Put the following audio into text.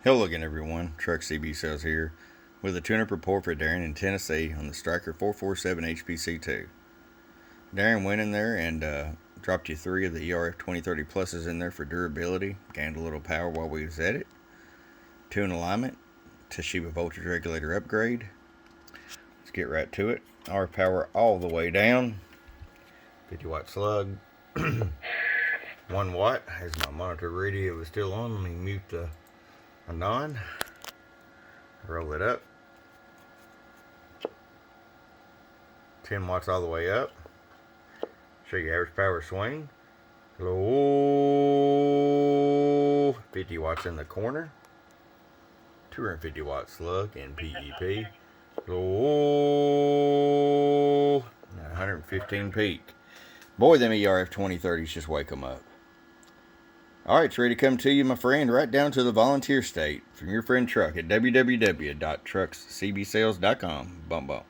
Hello again, everyone. Truck CB Sales here with a tune-up report for Darren in Tennessee on the Stryker SR-447HPC2. Darren went in there and dropped you 3 of the ERF2030 pluses in there for durability, gained a little power while we was at it. Tune alignment, Toshiba voltage regulator upgrade. Let's get right to it. Our power all the way down. 50 watt slug. 1 watt. As my monitor radio is still on, let me mute the non. Roll it up. 10 watts all the way up. Show you average power swing. Low. 50 watts in the corner. 250 watt slug in PEP. Low. 115 peak. Boy, them ERF2030s just wake them up. Alright, it's ready to come to you, my friend, right down to the volunteer state from your friend Truck at www.truckscbsales.com. Bum bum.